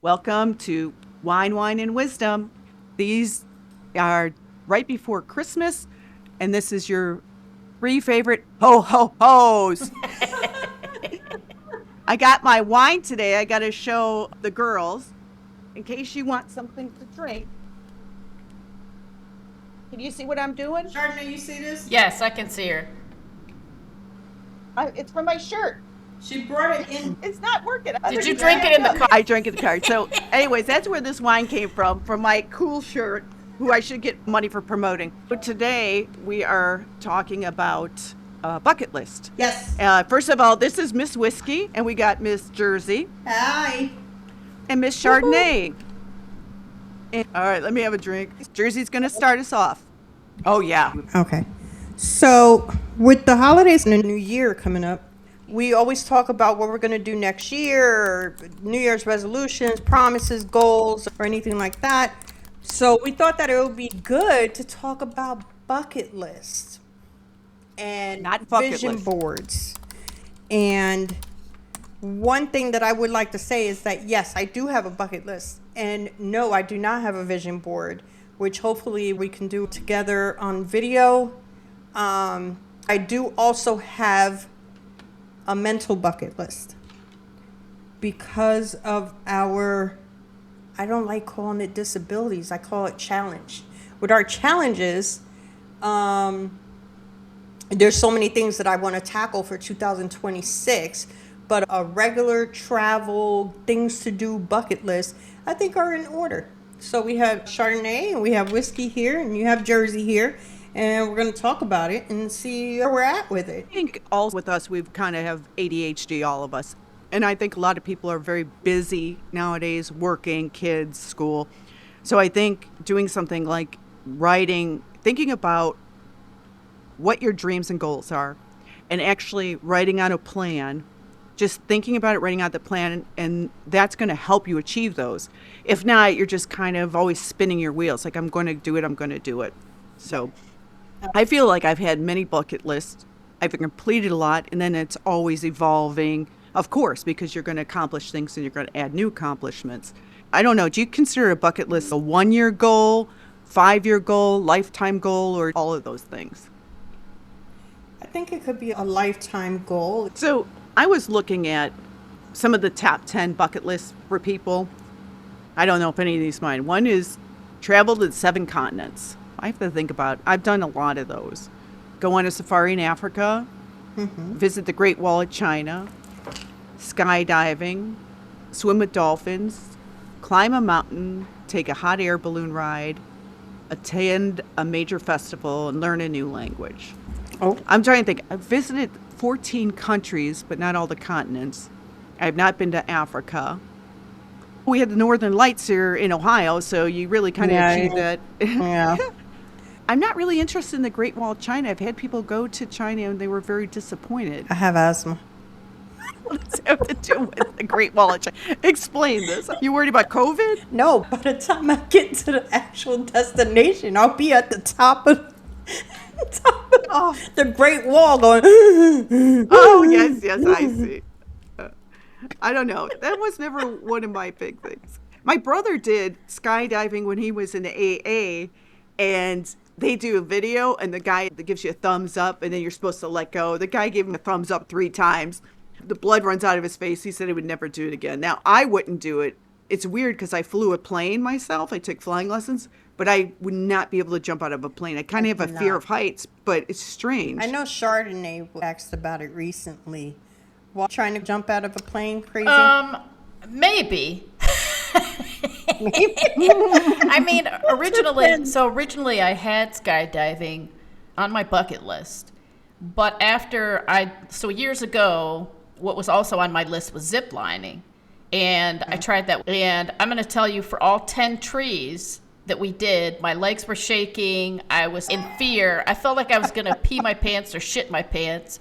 Welcome to Wine, and Wisdom. These are right before Christmas, and this is your three favorite ho ho ho's. I got my wine today. I got to show the girls in case you want something to drink. Can you see what I'm doing? Chardonnay, you see this? Yes, I can see her. It's from my shirt. She brought it in. It's not working. Did you drink it in the car? I drank it in the car. So, anyways, that's where this wine came from my cool shirt, who I should get money for promoting. But today we are talking about bucket list. Yes. First of all, this is Miss Whiskey, and we got Miss Jersey Hi. and Miss Chardonnay. All right, let me have a drink. Jersey's going to start us off. Oh, yeah. Okay. So, with the holidays and the new year coming up, we always talk about what we're going to do next year, or New Year's resolutions, promises, goals, or anything like that. So, we thought that it would be good to talk about bucket lists and Not bucket vision list. boards. And one thing that I would like to say is that, yes, I do have a bucket list. And no, I do not have a vision board, which hopefully we can do together on video. I do also have a mental bucket list because of our, I don't like calling it disabilities, I call it challenge. With our challenges, there's so many things that I want to tackle for 2026, but a regular travel, things to do bucket list, I think are in order. So we have Chardonnay and we have whiskey here and you have Jersey here, and we're going to talk about it and see where we're at with it. I think all with us, we kind of have ADHD, all of us. And I think a lot of people are very busy nowadays, working, kids, school. So I think doing something like writing, thinking about what your dreams and goals are, and actually writing out a plan, just thinking about it, writing out the plan, and that's going to help you achieve those. If not, you're just kind of always spinning your wheels, like, I'm going to do it. So I feel like I've had many bucket lists. I've completed a lot, and then it's always evolving, of course, because you're going to accomplish things and you're going to add new accomplishments. I don't know. Do you consider a bucket list a 1-year goal, 5-year goal, lifetime goal, or all of those things? I think it could be a lifetime goal. So I was looking at some of the top 10 bucket lists for people. I don't know if any of these mine. One is travel to 7 continents. I have to think about, I've done a lot of those. Go on a safari in Africa, visit the Great Wall of China, skydiving, swim with dolphins, climb a mountain, take a hot air balloon ride, attend a major festival, and learn a new language. Oh, I'm trying to think. I've visited 14 countries, but not all the continents. I've not been to Africa. We had the Northern Lights here in Ohio, so you really kind of achieved that. yeah. I'm not really interested in the Great Wall of China. I've had people go to China and they were very disappointed. I have asthma. What does it have to do with the Great Wall of China? Explain this. You worried about COVID? No, by the time I get to the actual destination, I'll be at the top of, the Great Wall going. Oh, yes, I see. I don't know. That was never one of my big things. My brother did skydiving when he was in the AA, and they do a video, and the guy that gives you a thumbs up, and then you're supposed to let go. The guy gave him a thumbs up 3 times. The blood runs out of his face. He said he would never do it again. Now, I wouldn't do it. It's weird because I flew a plane myself. I took flying lessons, but I would not be able to jump out of a plane. I kind of have a fear of heights, but it's strange. I know Chardonnay asked about it recently. While trying to jump out of a plane, crazy. Maybe. I mean, originally I had skydiving on my bucket list, but so years ago, what was also on my list was zip lining, and I tried that. And I'm going to tell you, for all 10 trees that we did, my legs were shaking. I was in fear. I felt like I was going to pee my pants or shit my pants.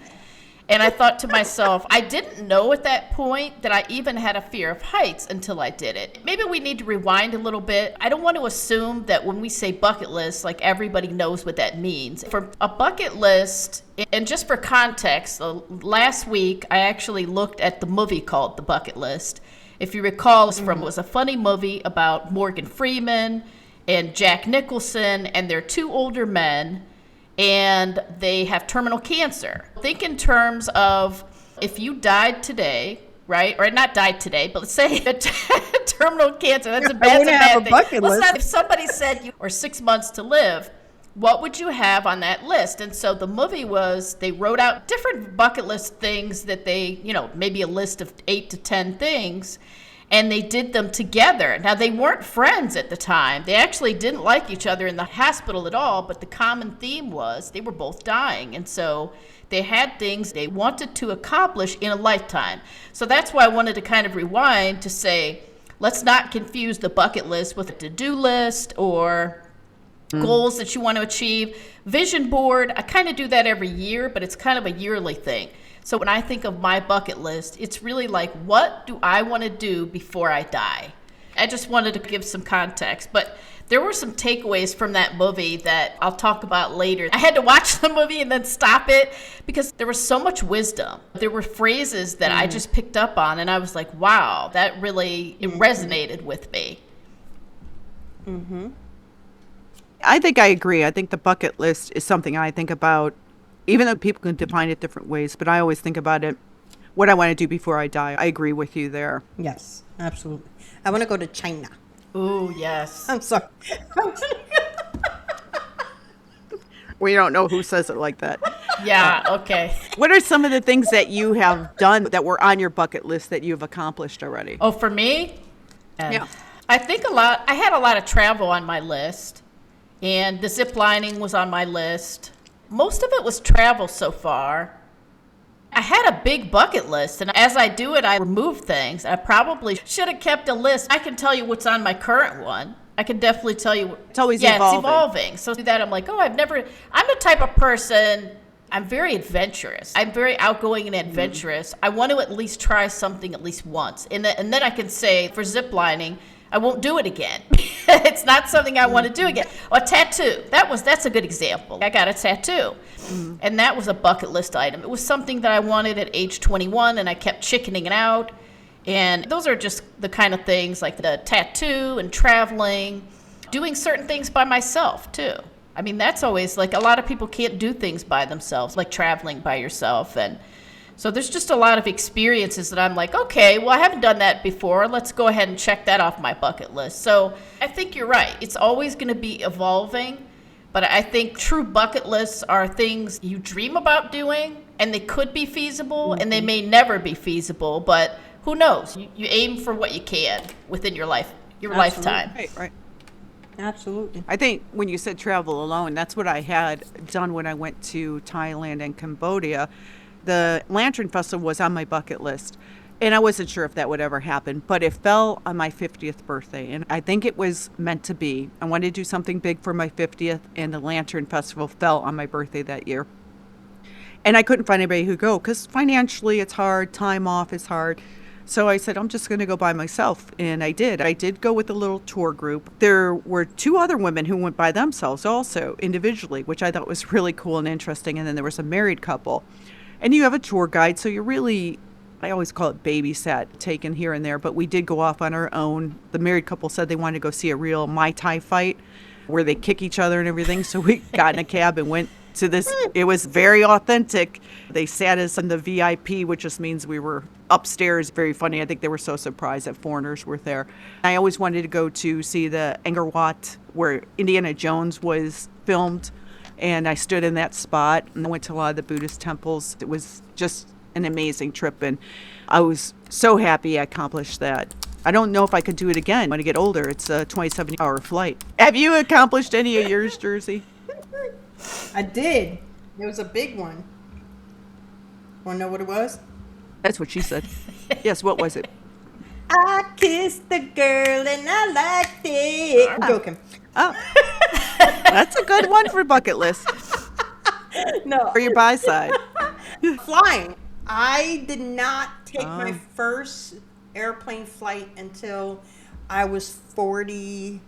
And I thought to myself, I didn't know at that point that I even had a fear of heights until I did it. Maybe we need to rewind a little bit. I don't want to assume that when we say bucket list, like everybody knows what that means. For a bucket list, and just for context, last week I actually looked at the movie called The Bucket List. If you recall, it was a funny movie about Morgan Freeman and Jack Nicholson, and they're two older men, and they have terminal cancer. Think in terms of if you died today, right? Or not died today, but let's say terminal cancer. That's a bad thing. Bucket list. If somebody said you or 6 months to live, what would you have on that list? And so the movie was, they wrote out different bucket list things that they, maybe a list of 8 to 10 things, and they did them together. Now, they weren't friends at the time. They actually didn't like each other in the hospital at all, but the common theme was they were both dying. And so they had things they wanted to accomplish in a lifetime. So that's why I wanted to kind of rewind to say, let's not confuse the bucket list with a to-do list or goals that you want to achieve. Vision board, I kind of do that every year, but it's kind of a yearly thing. So when I think of my bucket list, it's really like, what do I want to do before I die? I just wanted to give some context, but there were some takeaways from that movie that I'll talk about later. I had to watch the movie and then stop it because there was so much wisdom. There were phrases that I just picked up on, and I was like, wow, that really it resonated with me. I think I agree. I think the bucket list is something I think about, even though people can define it different ways, but I always think about it, what I want to do before I die. I agree with you there. Yes, absolutely. I want to go to China. Ooh, yes. I'm sorry. We don't know who says it like that. Yeah, okay. What are some of the things that you have done that were on your bucket list that you've accomplished already? Oh, for me? Yeah. I think I had a lot of travel on my list, and the zip lining was on my list. Most of it was travel so far. I had a big bucket list, and as I do it, I remove things. I probably should have kept a list. I can tell you what's on my current one. I can definitely tell you. It's always It's evolving. evolving. So do that, I'm like, I'm the type of person, I'm very adventurous. I'm very outgoing and adventurous. I want to at least try something at least once. And then I can say, for zip lining, I won't do it again. It's not something I want to do again. A tattoo. That's a good example. I got a tattoo. And that was a bucket list item. It was something that I wanted at age 21, and I kept chickening it out. And those are just the kind of things like the tattoo and traveling, doing certain things by myself too. I mean, that's always like, a lot of people can't do things by themselves, like traveling by yourself. And so there's just a lot of experiences that I'm like, okay, well, I haven't done that before. Let's go ahead and check that off my bucket list. So I think you're right. It's always going to be evolving. But I think true bucket lists are things you dream about doing, and they could be feasible, and they may never be feasible. But who knows? You aim for what you can within your lifetime. Right. Absolutely. I think when you said travel alone, that's what I had done when I went to Thailand and Cambodia. The Lantern Festival was on my bucket list, and I wasn't sure if that would ever happen, but it fell on my 50th birthday, and I think it was meant to be. I wanted to do something big for my 50th, and the Lantern Festival fell on my birthday that year. And I couldn't find anybody who go, because financially it's hard, time off is hard. So I said, I'm just going to go by myself. And I did. I did go with a little tour group. There were 2 other women who went by themselves also, individually, which I thought was really cool and interesting. And then there was a married couple. And you have a tour guide, so you're really, I always call it babysat, taken here and there, but we did go off on our own. The married couple said they wanted to go see a real Muay Thai fight where they kick each other and everything. So we got in a cab and went to this. It was very authentic. They sat us in the VIP, which just means we were upstairs. Very funny. I think they were so surprised that foreigners were there. I always wanted to go to see the Angkor Wat where Indiana Jones was filmed. And I stood in that spot and went to a lot of the Buddhist temples. It was just an amazing trip, and I was so happy I accomplished that. I don't know if I could do it again when I get older. It's a 27-hour flight. Have you accomplished any of yours, Jersey? I did. It was a big one. Want to know what it was? That's what she said. Yes, what was it? I kissed the girl and I liked it. I'm joking. Oh, that's a good one for bucket list. No. For your buy side. Flying. I did not take my first airplane flight until I was 41.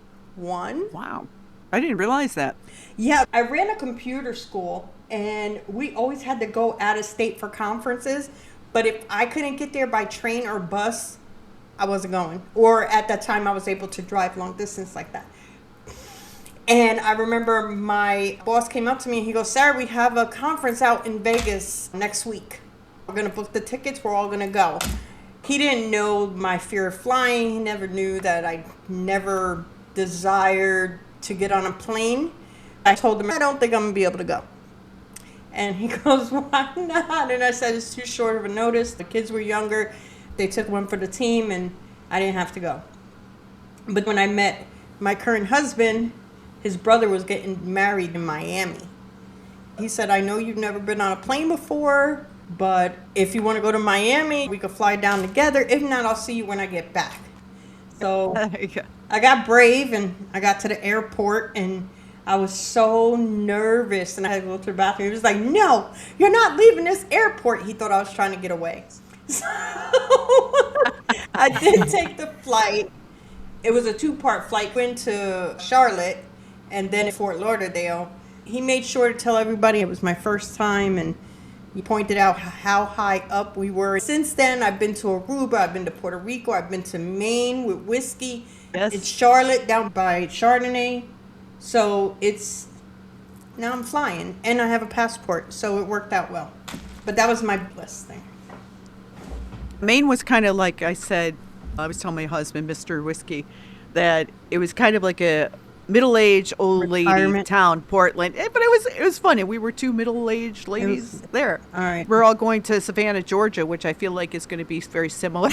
Wow. I didn't realize that. Yeah, I ran a computer school, and we always had to go out of state for conferences. But if I couldn't get there by train or bus, I wasn't going. Or at that time, I was able to drive long distance like that. And I remember my boss came up to me and he goes, Sarah, we have a conference out in Vegas next week. We're going to book the tickets. We're all going to go. He didn't know my fear of flying. He never knew that I never desired to get on a plane. I told him, I don't think I'm going to be able to go. And he goes, why not? And I said, it's too short of a notice. The kids were younger. They took one for the team and I didn't have to go. But when I met my current husband, his brother was getting married in Miami. He said, I know you've never been on a plane before, but if you want to go to Miami, we could fly down together. If not, I'll see you when I get back. So I got brave and I got to the airport and I was so nervous and I had to go to the bathroom. He was like, no, you're not leaving this airport. He thought I was trying to get away. So I did take the flight. It was a 2-part flight. Went to Charlotte and then Fort Lauderdale. He made sure to tell everybody it was my first time and he pointed out how high up we were. Since then, I've been to Aruba, I've been to Puerto Rico, I've been to Maine with whiskey. Yes. It's Charlotte down by Chardonnay. So now I'm flying and I have a passport, so it worked out well. But that was my bliss thing. Maine was kind of like I said, I was telling my husband, Mr. Whiskey, that it was kind of like a middle-aged old lady Retirement. town, Portland. But it was funny. We were two middle-aged ladies there. All right. We're all going to Savannah, Georgia, which I feel like is going to be very similar.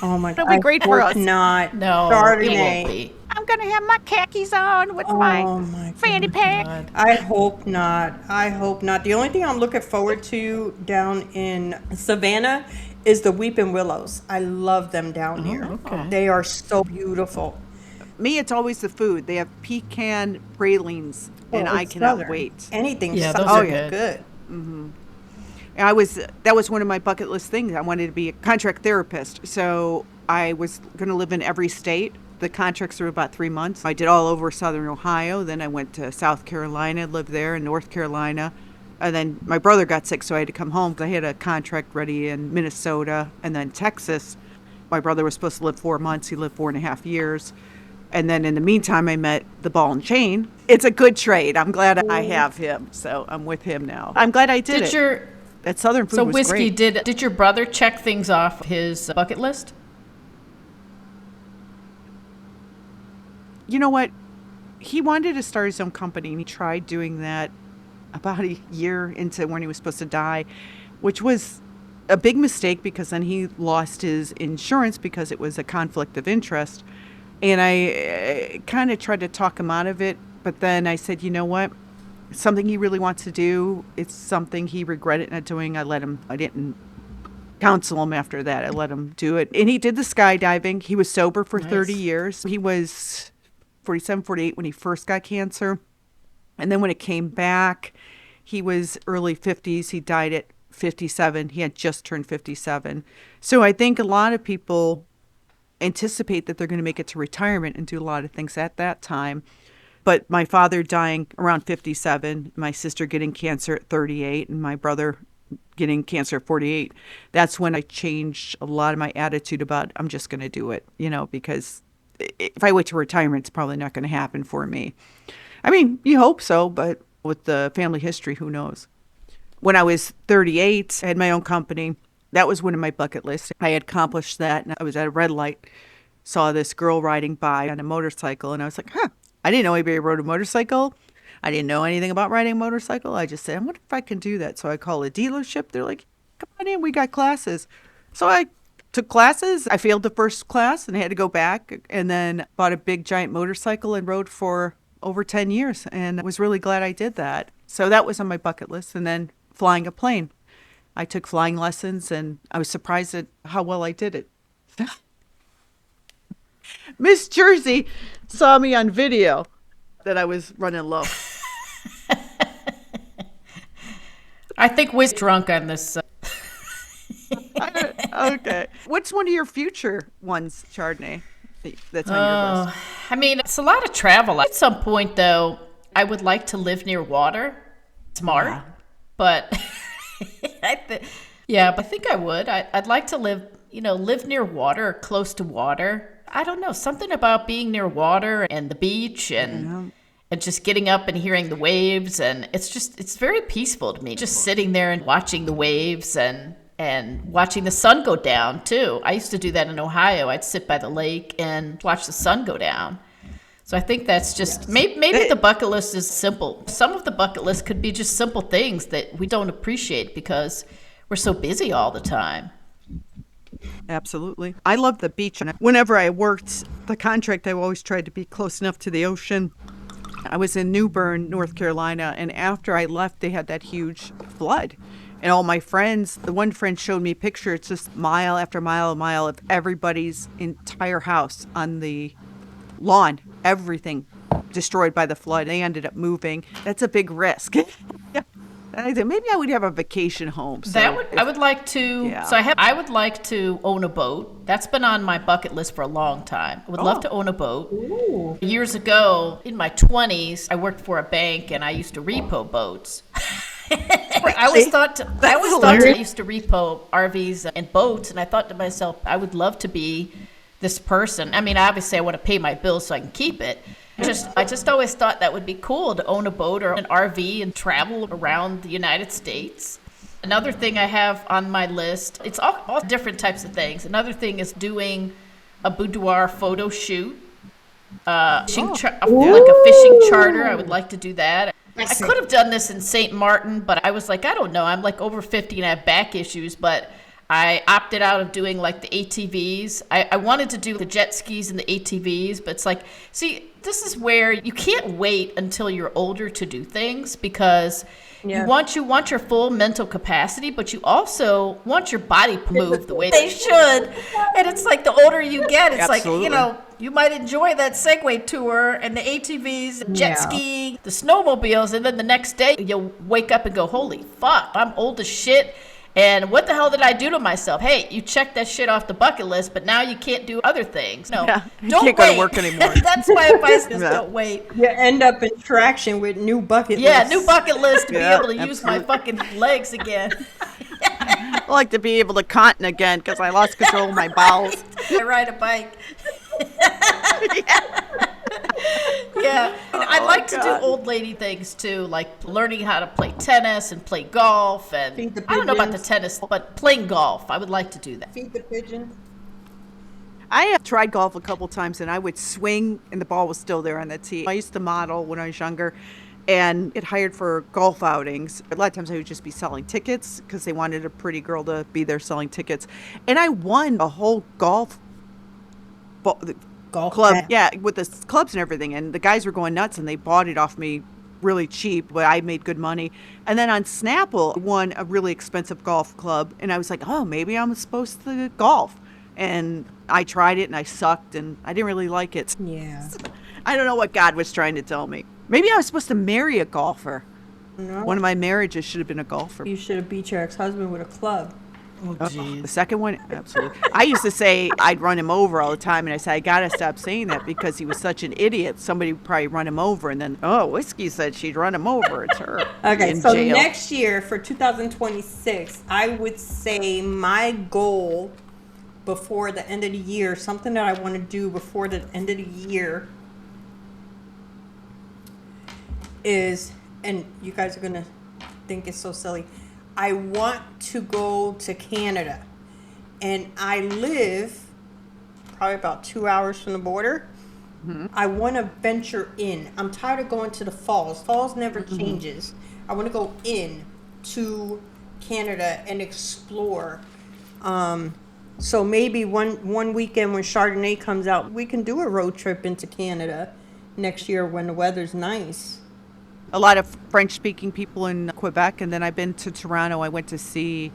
Oh my God. It'll be great for us. Not. No, Chardonnay. it won't be. I'm going to have my khakis on with Oh my fanny pack. God. I hope not. I hope not. The only thing I'm looking forward to down in Savannah is the Weeping Willows. I love them down here. okay. They are so beautiful. Me, it's always the food. They have pecan pralines, and Oh, I it's cannot Southern. wait. Anything Yeah, Southern. those are yeah, good. That was one of my bucket list things. I wanted to be a contract therapist. So I was going to live in every state. The contracts were about 3 months. I did all over Southern Ohio. Then I went to South Carolina, lived there, in North Carolina. And then my brother got sick, so I had to come home. I had a contract ready in Minnesota and then Texas. My brother was supposed to live 4 months. He lived 4.5 years. And then in the meantime, I met the ball and chain. It's a good trade. I'm glad I have him. So I'm with him now. I'm glad I did it. That Southern food So was Whiskey, great. did your brother check things off his bucket list? You know what? He wanted to start his own company, and he tried doing that about a year into when he was supposed to die, which was a big mistake because then he lost his insurance because it was a conflict of interest. And I kind of tried to talk him out of it, but then I said, you know what? It's something he really wants to do. It's something he regretted not doing. I didn't counsel him after that. I let him do it. And he did the skydiving. He was sober for 30 years. He was 47, 48 when he first got cancer. And then when it came back, he was early 50s. He died at 57. He had just turned 57. So I think a lot of people anticipate that they're going to make it to retirement and do a lot of things at that time. But my father dying around 57, my sister getting cancer at 38, and my brother getting cancer at 48, that's when I changed a lot of my attitude about I'm just going to do it, because if I wait to retirement, it's probably not going to happen for me. I mean, you hope so, but with the family history, who knows? When I was 38, I had my own company. That was one of my bucket lists. I had accomplished that, and I was at a red light, saw this girl riding by on a motorcycle, and I was like, I didn't know anybody rode a motorcycle. I didn't know anything about riding a motorcycle. I just said, I wonder if I can do that. So I called a dealership. They're like, come on in, we got classes. So I took classes. I failed the first class and I had to go back, and then bought a big giant motorcycle and rode for over 10 years. And I was really glad I did that. So that was on my bucket list. And then flying a plane. I took flying lessons, and I was surprised at how well I did it. Miss Jersey saw me on video that I was running low. I think Whiskey's drunk on this. Okay. What's one of your future ones, Chardonnay, that's on your list? I mean, it's a lot of travel. At some point, though, I would like to live near water. Smart, but I think I would. I'd like to live live near water or close to water. I don't know, something about being near water and the beach and just getting up and hearing the waves, and it's very peaceful to me. Just sitting there and watching the waves and watching the sun go down too. I used to do that in Ohio. I'd sit by the lake and watch the sun go down. So I think that's just maybe the bucket list is simple. Some of the bucket list could be just simple things that we don't appreciate because we're so busy all the time. Absolutely. I love the beach. And whenever I worked the contract, I always tried to be close enough to the ocean. I was in New Bern, North Carolina, and after I left, they had that huge flood. And all my friends, the one friend showed me pictures, just mile after mile, of everybody's entire house on the lawn, everything destroyed by the flood. They ended up moving. That's a big risk. Yeah. And I said, maybe I would have a vacation home. So I would like to. Yeah. So I would like to own a boat. That's been on my bucket list for a long time. I would love to own a boat. Ooh. Years ago, in my 20s, I worked for a bank and I used to repo boats. I always thought I used to repo RVs and boats, and I thought to myself, I would love to be this person. I mean, obviously, I want to pay my bills so I can keep it. I just always thought that would be cool to own a boat or an RV and travel around the United States. Another thing I have on my list, it's all different types of things. Another thing is doing a boudoir photo shoot, like a fishing charter. I would like to do that. I could have done this in St. Martin, but I was like, I don't know. I'm like over 50 and I have back issues, but I opted out of doing like the ATVs. I wanted to do the jet skis and the ATVs, but it's like, see, this is where you can't wait until you're older to do things because you want your full mental capacity, but you also want your body to move the way they should. And it's like the older you get, it's Absolutely. like, you might enjoy that Segway tour and the ATVs, the jet skiing, the snowmobiles, and then the next day you'll wake up and go, holy fuck, I'm old as shit. And what the hell did I do to myself? Hey, you checked that shit off the bucket list, but now you can't do other things. No, you don't can't wait. go to work anymore. That's my advice is don't wait. You end up in traction with new bucket lists. Yeah, new bucket list to be able to use my absolutely. fucking legs again. I like to be able to cotton again because I lost control of my bowels. I ride a bike. Yeah, and I'd like to do old lady things too, like learning how to play tennis and play golf, and Feed the I don't know about the pigeons. tennis, but playing golf, I would like to do that. Feed the pigeon. I have tried golf a couple times, and I would swing, and the ball was still there on the tee. I used to model when I was younger, and get hired for golf outings. A lot of times I would just be selling tickets because they wanted a pretty girl to be there selling tickets. And I won a whole golf club, with the clubs and everything. And the guys were going nuts, and they bought it off me really cheap, but I made good money. And then on Snapple, I won a really expensive golf club, and I was like, oh, maybe I'm supposed to golf. And I tried it, and I sucked, and I didn't really like it. Yeah. I don't know what God was trying to tell me. Maybe I was supposed to marry a golfer. No. One of my marriages should have been a golfer. You should have beat your ex-husband with a club. Oh, The second one, absolutely. I used to say I'd run him over all the time, and I said, I got to stop saying that because he was such an idiot. Somebody would probably run him over, and then, Whiskey said she'd run him over. It's her. Okay, in so jail. next year for 2026, I would say my goal before the end of the year, something that I want to do before the end of the year is, and you guys are going to think it's so silly, I want to go to Canada. And I live probably about 2 hours from the border. I want to venture in. I'm tired of going to the falls. Falls never changes. I want to go in to Canada and explore. So maybe one weekend when Chardonnay comes out, we can do a road trip into Canada next year when the weather's nice. A lot of French-speaking people in Quebec, and then I've been to Toronto. I went to see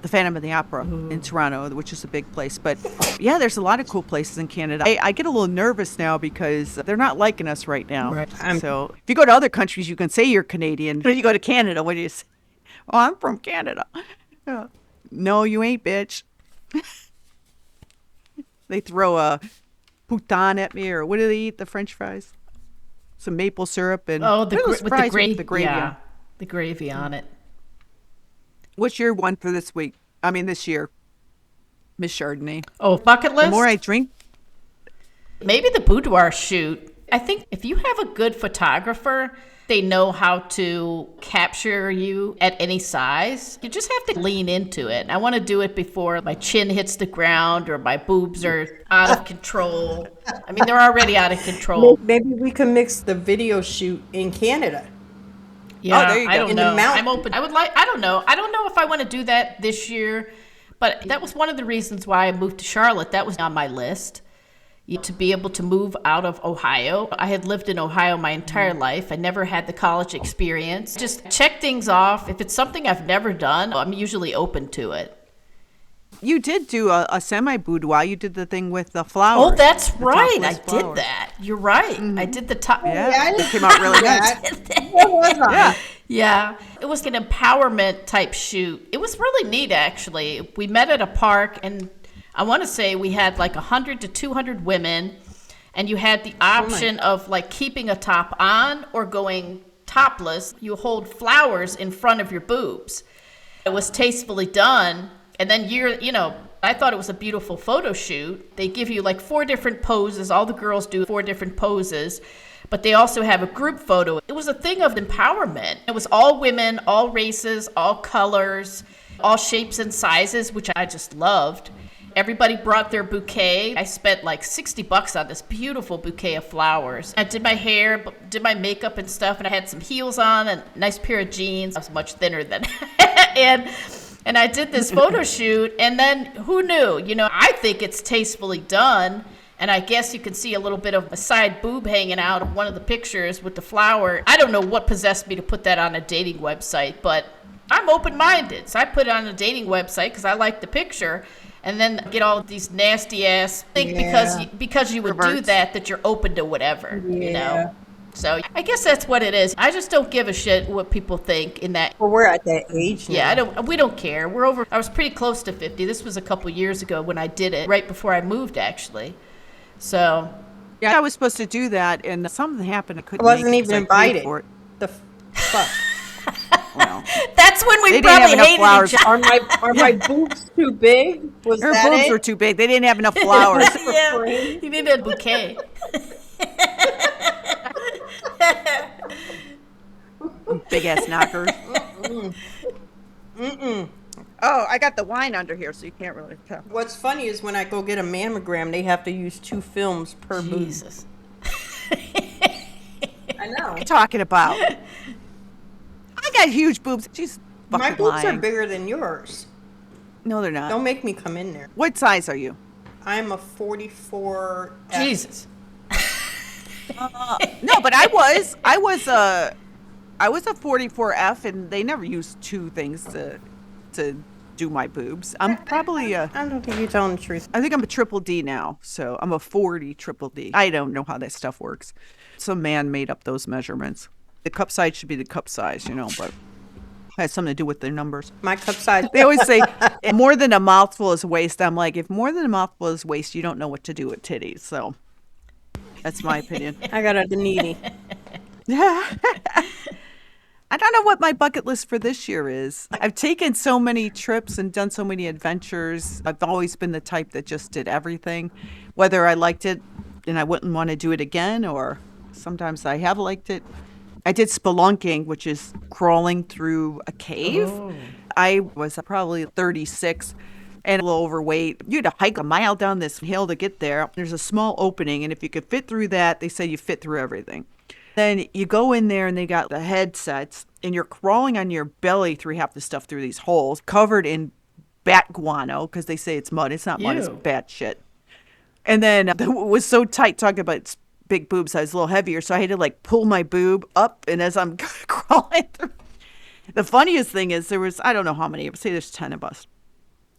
the Phantom of the Opera in Toronto, which is a big place. But yeah, there's a lot of cool places in Canada. I get a little nervous now because they're not liking us right now. Right. So if you go to other countries, you can say you're Canadian. But if you go to Canada, what do you say? Oh, I'm from Canada. Yeah. No, you ain't, bitch. They throw a pouton at me, or what do they eat, the French fries? Some maple syrup and Oh, what are those with fries the gravy, with the gravy yeah, on? the gravy on it. What's your one for this week? I mean, this year. Miss Chardonnay. Oh, bucket The list? more I drink, Maybe the boudoir shoot. I think if you have a good photographer, they know how to capture you at any size. You just have to lean into it. I want to do it before my chin hits the ground or my boobs are out of control. I mean, they're already out of control. Maybe we can mix the video shoot in Canada. Yeah, there you I go. don't In the know. mountain. I'm open. I don't know. I don't know if I want to do that this year, but that was one of the reasons why I moved to Charlotte. That was on my list. To be able to move out of Ohio. I had lived in Ohio my entire life. I never had the college experience. Just check things off. If it's something I've never done, I'm usually open to it. you did do a semi-boudoir. You did the thing with the flowers. Oh, that's the right. I topless did flowers. that. You're right. I did the top. Yeah, it came out really nice. Where was I? Yeah. Yeah, it was an empowerment type shoot. It was really neat, actually. We met at a park, and I want to say we had like 100 to 200 women, and you had the option of like keeping a top on or going topless. You hold flowers in front of your boobs. It was tastefully done, and then I thought it was a beautiful photo shoot. They give you like 4 different poses. All the girls do 4 different poses. But they also have a group photo. It was a thing of empowerment. It was all women, all races, all colors, all shapes and sizes, which I just loved. Everybody brought their bouquet. I spent like $60 on this beautiful bouquet of flowers. I did my hair, did my makeup and stuff, and I had some heels on and a nice pair of jeans. I was much thinner than and I did this photo shoot, and then who knew? I think it's tastefully done. And I guess you can see a little bit of a side boob hanging out of one of the pictures with the flower. I don't know what possessed me to put that on a dating website, but I'm open-minded. So I put it on a dating website because I like the picture, and then get all these nasty ass things because you would do Reverts. that you're open to whatever, So I guess that's what it is. I just don't give a shit what people think in that. Well, we're at that age now. Yeah, we don't care. We're over. I was pretty close to 50. This was a couple years ago when I did it, right before I moved, actually. So, Yeah, I was supposed to do that, and something happened. I couldn't. I wasn't make it 'cause even I paid invited. for it. The fuck. Well, that's when we They didn't have probably enough hated flowers. each other. Are my boobs too big? Was her that boobs it? were too big. They didn't have enough flowers. Yeah, you need a bouquet. Big ass knockers. Oh, I got the wine under here, so you can't really tell. What's funny is when I go get a mammogram, they have to use 2 films per boob. Jesus. I know. What are you talking about? I got huge boobs. She's fucking My boobs lying. are bigger than yours. No, they're not. Don't make me come in there. What size are you? I'm a 44. Jesus. No, but I was a 44F, and they never used 2 things to do my boobs. I'm probably I don't think you're telling the truth. I think I'm a triple D now, so I'm a 40 triple D. I don't know how that stuff works. Some man made up those measurements. The cup size should be the cup size, but it has something to do with their numbers. My cup size. They always say more than a mouthful is waste. I'm like, if more than a mouthful is waste, you don't know what to do with titties. So that's my opinion. I got a needy. I don't know what my bucket list for this year is. I've taken so many trips and done so many adventures. I've always been the type that just did everything, whether I liked it and I wouldn't want to do it again, or sometimes I have liked it. I did spelunking, which is crawling through a cave. I was probably 36 and a little overweight. You had to hike a mile down this hill to get there. There's a small opening, and if you could fit through that, they say you fit through everything. Then you go in there and they got the headsets, and you're crawling on your belly through half the stuff through these holes, covered in bat guano, because they say it's mud. It's not mud, it's Ew. bat shit. And then it was so tight, talking about big boobs, I was a little heavier, so I had to like pull my boob up, and as I'm crawling through. The funniest thing is there was, I don't know how many, say there's 10 of us.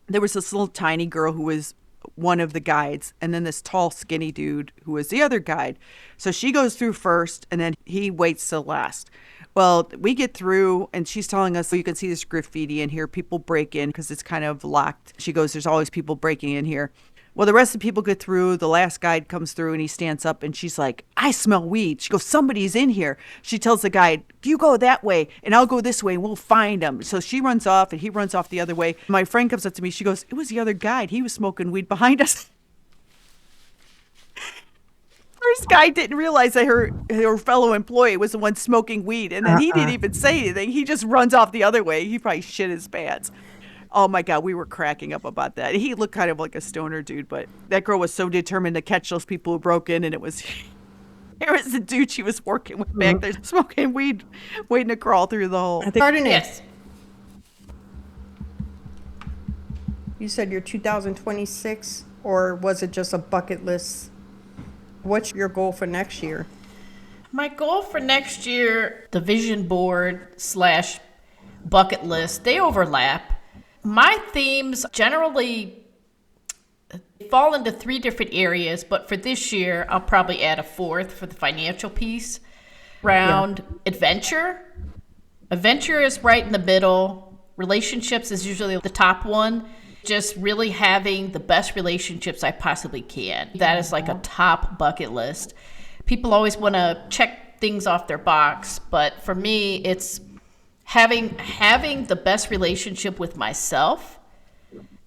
There was this little tiny girl who was one of the guides, and then this tall skinny dude who was the other guide. So she goes through first, and then he waits till last. Well, we get through, and she's telling us, you can see this graffiti in here, people break in because it's kind of locked. She goes, there's always people breaking in here. Well, the rest of the people get through. The last guide comes through and he stands up and she's like, I smell weed. She goes, somebody's in here. She tells the guide, you go that way and I'll go this way and we'll find him. So she runs off and he runs off the other way. My friend comes up to me. She goes, it was the other guide. He was smoking weed behind us. First guy didn't realize that her fellow employee was the one smoking weed. And then he didn't even say anything. He just runs off the other way. He probably shit his pants. Oh my God, we were cracking up about that. He looked kind of like a stoner dude, but that girl was so determined to catch those people who broke in, and it was the dude she was working with back there smoking weed, waiting to crawl through the hole. Chardonnay. Yes. You said you're 2026, or was it just a bucket list? What's your goal for next year? My goal for next year, the vision board / bucket list, they overlap. My themes generally fall into 3 different areas, but for this year, I'll probably add a 4th for the financial piece around adventure. Adventure is right in the middle. Relationships is usually the top one. Just really having the best relationships I possibly can. That is like a top bucket list. People always want to check things off their box, but for me, it's having the best relationship with myself,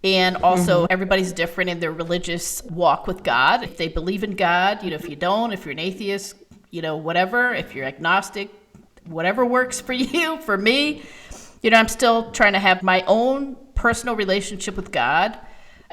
and also everybody's different in their religious walk with God. If they believe in God, if you don't, if you're an atheist, whatever, if you're agnostic, whatever works for you. For me, I'm still trying to have my own personal relationship with God.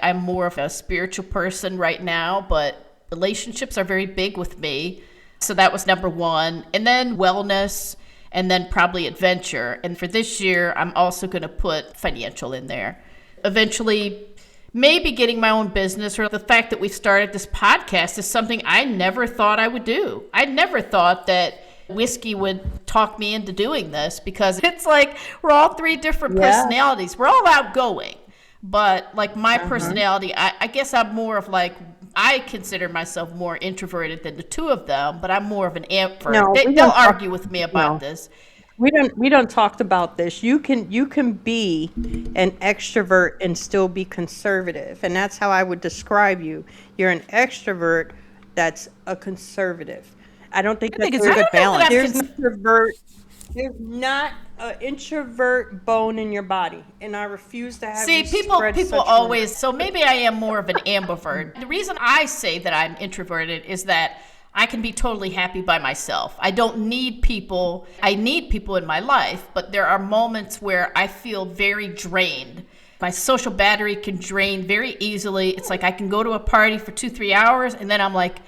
I'm more of a spiritual person right now, but relationships are very big with me. So that was number 1. And then wellness, and then probably adventure. And for this year, I'm also going to put financial in there. Eventually, maybe getting my own business, or the fact that we've started this podcast is something I never thought I would do. I never thought that whiskey would talk me into doing this, because it's like we're all 3 different personalities. We're all outgoing. But like my personality, I guess I'm more of like, I consider myself more introverted than the 2 of them, but I'm more of an ambivert. No, They'll argue with me about this. We don't talk about this. You can be an extrovert and still be conservative, and that's how I would describe you. You're an extrovert that's a conservative. I don't think it's a good balance. There's not an introvert bone in your body, and I refuse to have. See, people always. So maybe I am more of an ambivert. The reason I say that I'm introverted is that I can be totally happy by myself. I don't need people. I need people in my life, but there are moments where I feel very drained. My social battery can drain very easily. It's like I can go to a party for 2-3 hours, and then I'm like,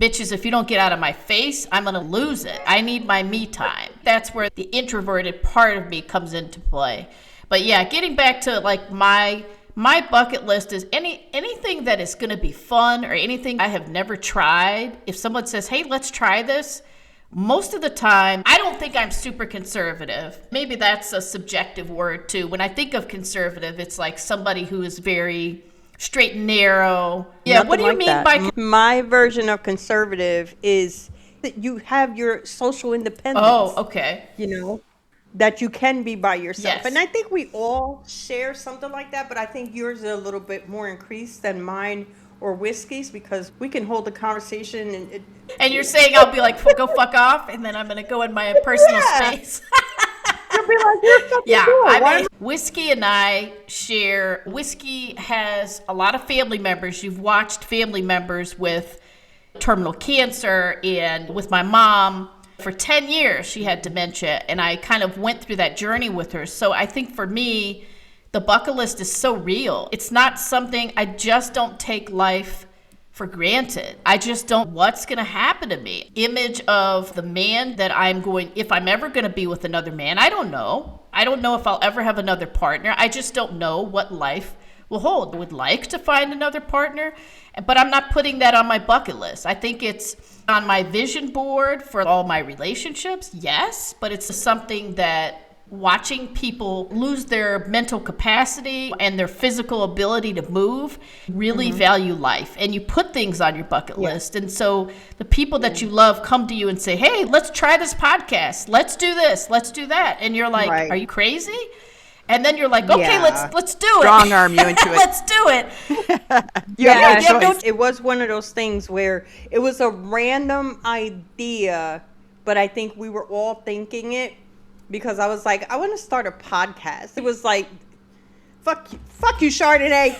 bitches, if you don't get out of my face, I'm going to lose it. I need my me time. That's where the introverted part of me comes into play. But yeah, getting back to like my bucket list is anything that is going to be fun, or anything I have never tried. If someone says, hey, let's try this, most of the time, I don't think I'm super conservative. Maybe that's a subjective word too. When I think of conservative, it's like somebody who is very straight and narrow. Yeah, Nothing what do you like mean that. by... My version of conservative is that you have your social independence. Oh, okay. That you can be by yourself. Yes. And I think we all share something like that, but I think yours is a little bit more increased than mine or Whiskey's, because we can hold a conversation and you're saying I'll be like, go fuck off, and then I'm going to go in my personal space. You'll be like, you're fucking yeah, cool. I mean, Whiskey and I share. Whiskey has a lot of family members. You've watched family members with terminal cancer, and with my mom, for 10 years, she had dementia, and I kind of went through that journey with her. So I think for me, the bucket list is so real. It's not something, I just don't take life for granted. I just don't, what's going to happen to me? Image of the man that if I'm ever going to be with another man, I don't know. I don't know if I'll ever have another partner. I just don't know what life will hold. I would like to find another partner, but I'm not putting that on my bucket list. I think it's on my vision board for all my relationships, yes, but it's something that watching people lose their mental capacity and their physical ability to move really value life. And you put things on your bucket list. And so the people that you love come to you and say, hey, let's try this podcast. Let's do this. Let's do that. And you're like, are you crazy? And then you're like, okay, let's do it. Strong arm you into it. Let's do it. You have no choice. It was one of those things where it was a random idea, but I think we were all thinking it because I was like, I want to start a podcast. It was like, fuck you, Chardonnay.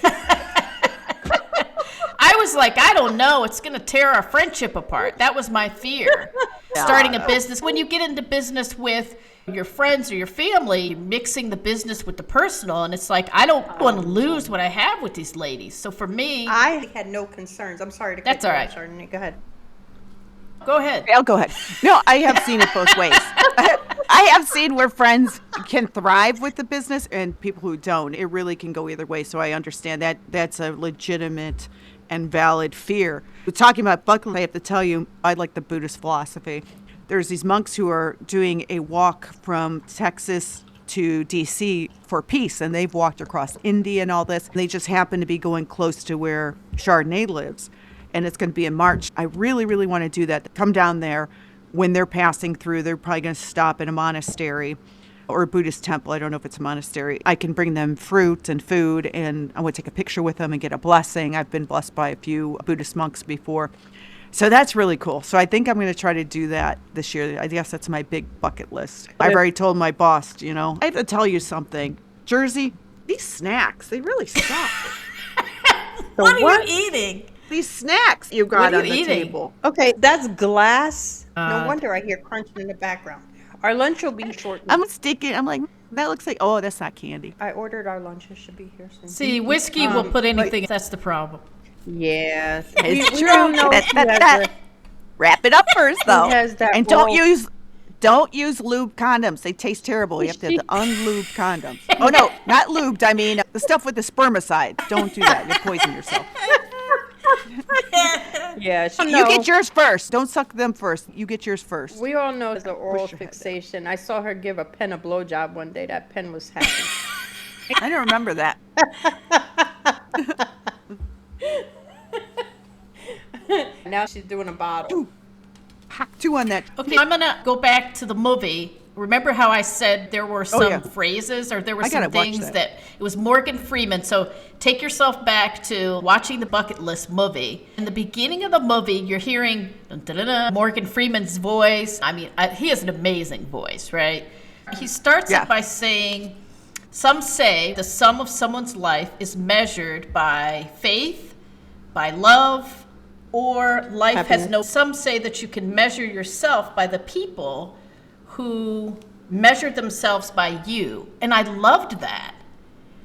I was like, I don't know. It's going to tear our friendship apart. That was my fear. Starting a business. When you get into business with your friends or your family, you're mixing the business with the personal. And it's like, I don't want to lose what I have with these ladies. So for me, I had no concerns. I'm sorry to cut That's you all off, right. Chardonnay. Go ahead. go ahead. I'll go ahead. No, I have seen it both ways. I have seen where friends can thrive with the business and people who don't. It really can go either way. So I understand that that's a legitimate and valid fear. But talking about bucket list, I have to tell you, I like the Buddhist philosophy. There's these monks who are doing a walk from Texas to DC for peace, and they've walked across India and all this. They just happen to be going close to where Chardonnay lives, and it's going to be in March. I really, really want to do that. Come down there. When they're passing through, they're probably going to stop in a monastery or a Buddhist temple. I don't know if it's a monastery. I can bring them fruit and food, and I would take a picture with them and get a blessing. I've been blessed by a few Buddhist monks before. So that's really cool. So I think I'm going to try to do that this year. I guess that's my big bucket list. I've already told my boss, I have to tell you something. Jersey, these snacks, they really suck. What are you eating? These snacks you got What are on you the eating? table. Okay, that's glass. No wonder I hear crunching in the background. Our lunch will be shortly. I'm sticking. I'm like, that looks like, oh, that's not candy. I ordered our lunch. It should be here soon. See, whiskey will put anything. That's the problem. Yeah. It's we true. don't know if he has the- Wrap it up first, though. has that And don't oral- use lube condoms. They taste terrible. You have to have the unlubed condoms. Oh no, not lubed. I mean the stuff with the spermicide. Don't do that. You'll poison yourself. Yeah, You get yours first. Don't suck them first. You get yours first. We all know the oral your head back. fixation. I saw her give a pen a blowjob one day. That pen was happy. I don't remember that. Now she's doing a bottle. Two on that. Okay, I'm gonna go back to the movie. Remember how I said there were some yeah. phrases or there were I some gotta watch things that. that it was Morgan Freeman. So take yourself back to watching the Bucket List movie. In the beginning of the movie, you're hearing dun, dun, dun, dun, Morgan Freeman's voice. I mean, he has an amazing voice, right? He starts Yeah. it by saying, some say the sum of someone's life is measured by faith, by love, or life has Happiness. no. Some say that you can measure yourself by the people who measured themselves by you. And I loved that.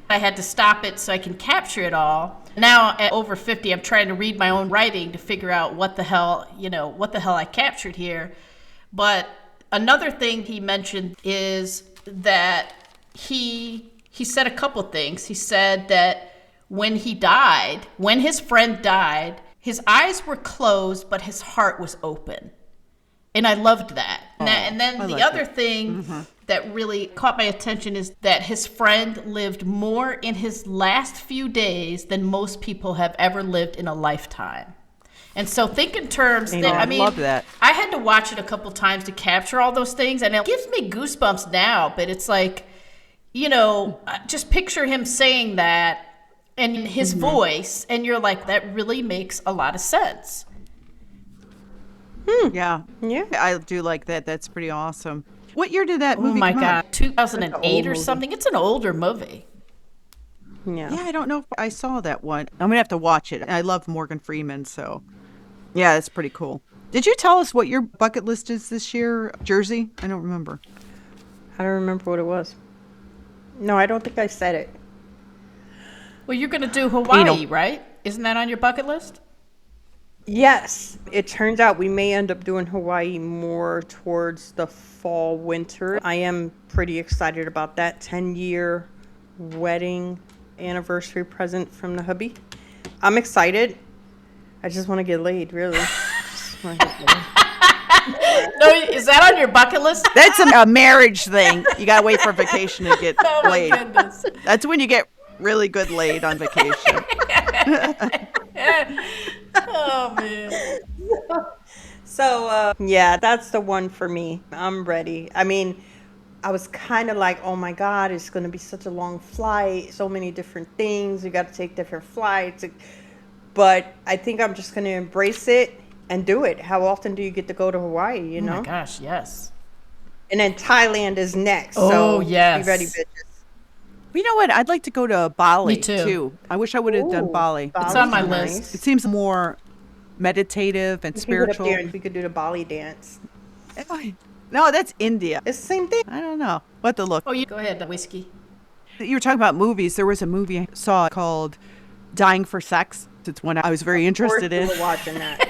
I had to stop it so I can capture it all. Now at over 50, I'm trying to read my own writing to figure out what the hell I captured here. But another thing he mentioned is that he said a couple things. He said that when his friend died, his eyes were closed, but his heart was open. And I loved that. And then the other thing that really caught my attention is that his friend lived more in his last few days than most people have ever lived in a lifetime. And so think in terms that, I mean, love that. I had to watch it a couple times to capture all those things. And it gives me goosebumps now, but it's like, just picture him saying that and his voice, and you're like, that really makes a lot of sense. Yeah. Yeah. I do like that. That's pretty awesome. What year did that movie Oh my come out? God, 2008 or movie. something. It's an older movie. Yeah. Yeah, I don't know if I saw that one. I'm going to have to watch it. I love Morgan Freeman, so yeah, that's pretty cool. Did you tell us what your bucket list is this year, Jersey? I don't remember. I don't remember what it was. No, I don't think I said it. Well, you're going to do Hawaii, right? Isn't that on your bucket list? Yes. It turns out we may end up doing Hawaii more towards the fall, winter. I am pretty excited about that 10-year wedding anniversary present from the hubby. I'm excited. I just want to get laid, really. Just wanna get laid. No, is that on your bucket list? That's a marriage thing. You got to wait for vacation to get Oh my laid. goodness. That's when you get really good laid on vacation. Oh man. So, yeah, that's the one for me. I'm ready. I mean, I was kind of like, oh my God, it's going to be such a long flight. So many different things. You got to take different flights. But I think I'm just going to embrace it and do it. How often do you get to go to Hawaii, you Oh know? my gosh, yes. And then Thailand is next. Oh, so yes. Be ready, bitches. You know what? I'd like to go to Bali Me too. I wish I would have done Ooh, Bali. It's on my Bali's list. It seems more meditative and We can get up spiritual. there and we could do the Bali dance. No, that's India. It's the same thing. I don't know what to look. Oh, you go ahead, the whiskey. You were talking about movies. There was a movie I saw called Dying for Sex. It's one I was very interested in. We were watching that.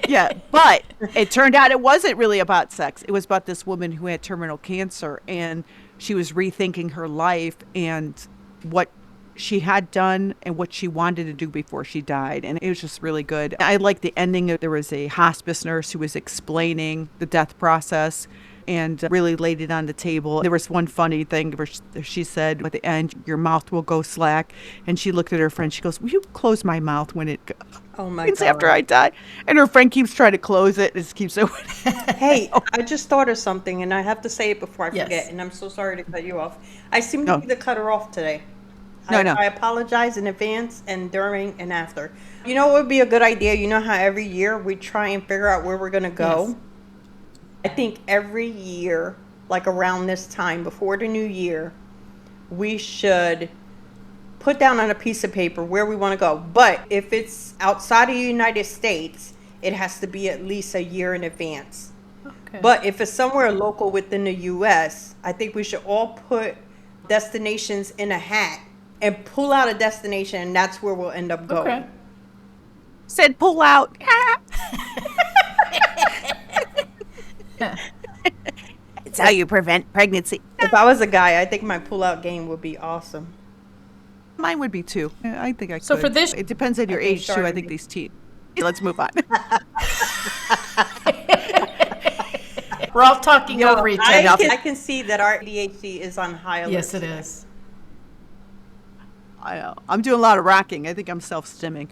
Yeah, but it turned out it wasn't really about sex. It was about this woman who had terminal cancer, and she was rethinking her life and what she had done and what she wanted to do before she died. And it was just really good. I liked the ending. There was a hospice nurse who was explaining the death process and really laid it on the table. There was one funny thing where she said at the end, your mouth will go slack. And she looked at her friend. She goes, will you close my mouth when it Oh my happens God. after I die? And her friend keeps trying to close it. It just keeps opening. Hey, I just thought of something, and I have to say it before I Yes. forget, and I'm so sorry to cut you off. I seem to No. be the cutter off today. No. I apologize in advance and during and after. You know what would be a good idea? You know how every year we try and figure out where we're going to go? Yes. I think every year, like around this time, before the new year, we should put down on a piece of paper where we want to go. But if it's outside of the United States, it has to be at least a year in advance. Okay. But if it's somewhere local within the U.S., I think we should all put destinations in a hat and pull out a destination, and that's where we'll end up going. Okay. Said pull out. It's how you prevent pregnancy. If I was a guy, I think my pull-out game would be awesome. Mine would be too. I think I could. So for this- it depends on your think age too. I Charlene- think these teens. Let's move on. We're all talking over each other. I can see that our ADHD is on high alert. Yes, it today. is. I know. I'm doing a lot of rocking. I think I'm self-stimming.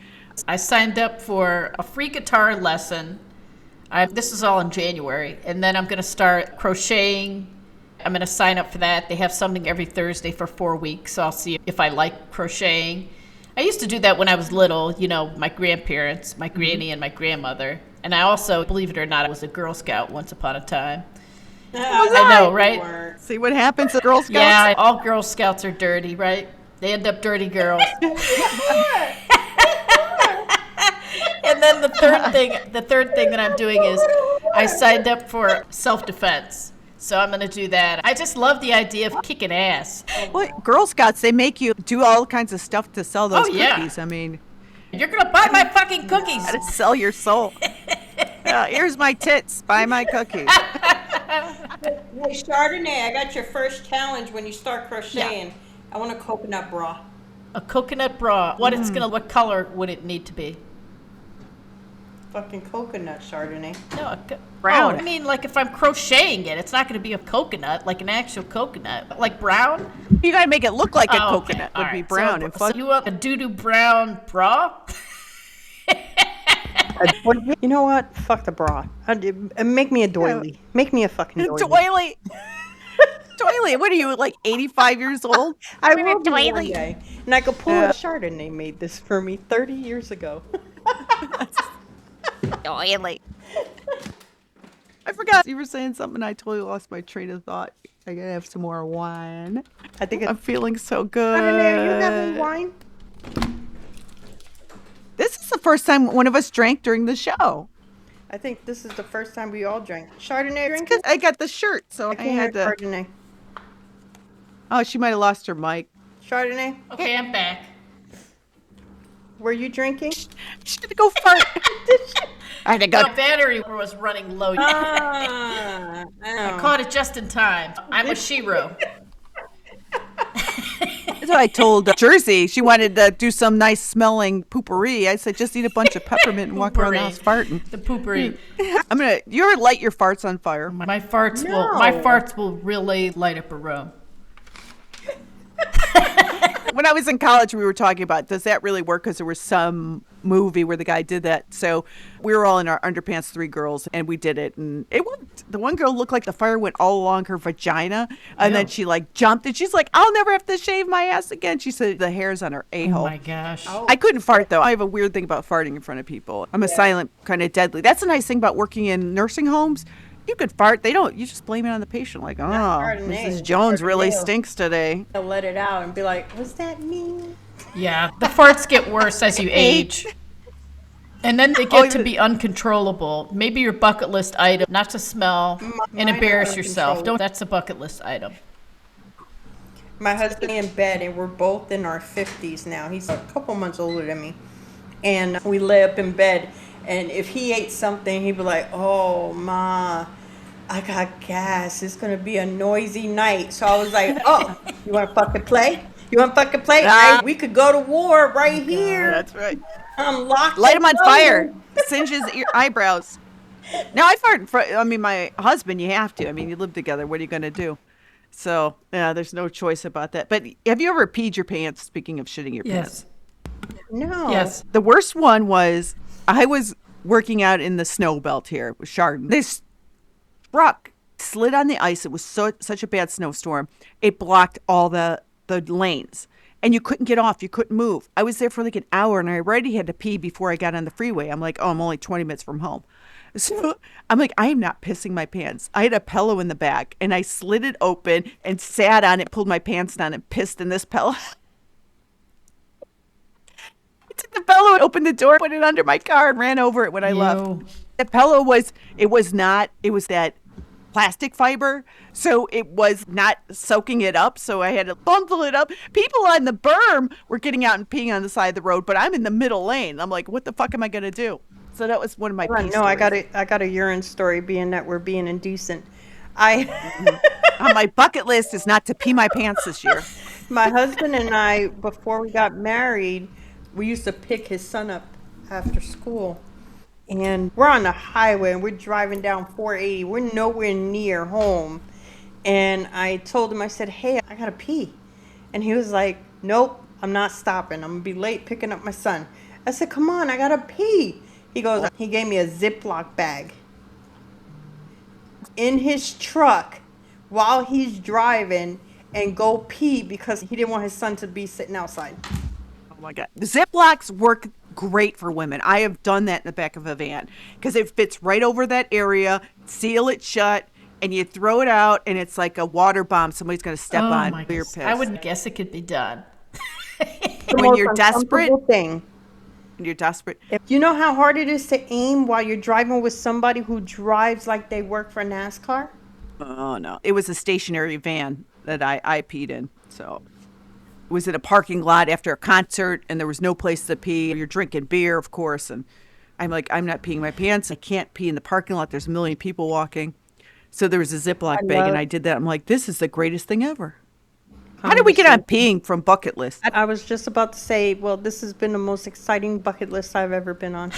I signed up for a free guitar lesson. This is all in January. And then I'm going to start crocheting. I'm going to sign up for that. They have something every Thursday for 4 weeks. So I'll see if I like crocheting. I used to do that when I was little, you know, my grandparents, my granny and my grandmother. And I also, believe it or not, I was a Girl Scout once upon a time. I know, right? See what happens at Girl Scouts? Yeah, all Girl Scouts are dirty, right? They end up dirty girls. And then the third thing that I'm doing is I signed up for self-defense. So I'm going to do that. I just love the idea of kicking ass. What Girl Scouts? They make you do all kinds of stuff to sell those Oh, yeah. cookies. I mean, You're going to buy my fucking cookies. to sell your soul. Here's my tits. Buy my cookies. Hey, Chardonnay, I got your first challenge when you start crocheting. I want a coconut bra. A coconut bra. What color would it need to be? Fucking coconut, Chardonnay. No, Brown. Oh, I mean, like if I'm crocheting it, it's not going to be a coconut, like an actual coconut. Like brown? You gotta make it look like a Oh, coconut. okay. Would All be right. brown So, and fuzzy. So you want a doo-doo brown bra? You know what? Fuck the bra. Make me a doily. Make me a fucking doily. Doily. Doily, what are you, like 85 years old? I will be one day. And I could pull Yeah. a Chardonnay made this for me 30 years ago. Doily. I forgot. You were saying something. I totally lost my train of thought. I gotta have some more wine. I think it's I'm feeling so good. Chardonnay. Are you having wine? This is the first time one of us drank during the show. I think this is the first time we all drank. Chardonnay Because drinking? I got the shirt, so I can't had hear to. Chardonnay. Oh, she might have lost her mic. Chardonnay, Okay, I'm back. were you drinking? She had to go fart. I had to go. My battery was running low. Ah, I caught it just in time. I'm a shiro. That's what I told Jersey. She wanted to do some nice smelling poopery. I said, just eat a bunch of peppermint and walk around the house farting. The poopery. You ever light your farts on fire? My farts No. will really light up a room. When I was in college, we were talking about, does that really work? Because there was some movie where the guy did that. So we were all in our underpants, 3 girls, and we did it. And it worked. The one girl looked like the fire went all along her vagina. And then she like jumped and she's like, I'll never have to shave my ass again. She said the hair's on her Oh a-hole. my gosh. I couldn't fart though. I have a weird thing about farting in front of people. I'm a silent, kind of deadly. That's the nice thing about working in nursing homes. You could fart. You just blame it on the patient. Like, oh, Mrs. Jones really stinks today. They'll let it out and be like, was that me? Yeah, the farts get worse as you age. And then they get to be uncontrollable. Maybe your bucket list item, not to smell and embarrass yourself. That's a bucket list item. My husband in bed, and we're both in our 50s now. He's a couple months older than me. And we lay up in bed, and if he ate something, he'd be like, oh, Ma, I got gas. It's going to be a noisy night. So I was like, oh, you want to fucking play? You want to fucking play? We could go to war right here. That's right. I'm locked. Light him on fire. Singe his eyebrows. Now I fart in front. I mean, my husband, you have to. I mean, you live together. What are you going to do? So, yeah, there's no choice about that. But have you ever peed your pants, speaking of shitting your pants? No. Yes. The worst one was I was working out in the snow belt here with Chardon. This truck slid on the ice. It was such a bad snowstorm. It blocked all the lanes. And you couldn't get off. You couldn't move. I was there for like an hour, and I already had to pee before I got on the freeway. I'm like, oh, I'm only 20 minutes from home. So I'm like, I am not pissing my pants. I had a pillow in the back, and I slid it open and sat on it, pulled my pants down, and pissed in this pillow. I took the pillow and opened the door, put it under my car, and ran over it when I left. The pillow was that plastic fiber, so it was not soaking it up, so I had to bundle it up. People on the berm were getting out and peeing on the side of the road, but I'm in the middle lane. I'm like, what the fuck am I gonna do? So that was one of my pee No, stories. I got a urine story, being that we're being indecent. On my bucket list is not to pee my pants this year. My husband and I, before we got married, we used to pick his son up after school. And we're on the highway, and we're driving down 480. We're nowhere near home. And I told him, I said, hey, I gotta pee. And he was like, nope, I'm not stopping. I'm gonna be late picking up my son. I said, come on, I gotta pee. He gave me a Ziploc bag in his truck while he's driving and go pee because he didn't want his son to be sitting outside. Oh my God. The Ziplocs work great for women. I have done that in the back of a van because it fits right over that area, seal it shut, and you throw it out, and it's like a water bomb somebody's going to step on my when you're goodness. pissed. I would guess it could be done. When you're desperate. Thing. You're desperate. You know how hard it is to aim while you're driving with somebody who drives like they work for NASCAR? Oh, no. It was a stationary van that I peed in. So it was in a parking lot after a concert, and there was no place to pee. You're drinking beer, of course. And I'm like, I'm not peeing my pants. I can't pee in the parking lot. There's a million people walking. So there was a Ziploc bag, and I did that. I'm like, this is the greatest thing ever. How did we get on peeing from bucket list? I was just about to say, well, this has been the most exciting bucket list I've ever been on.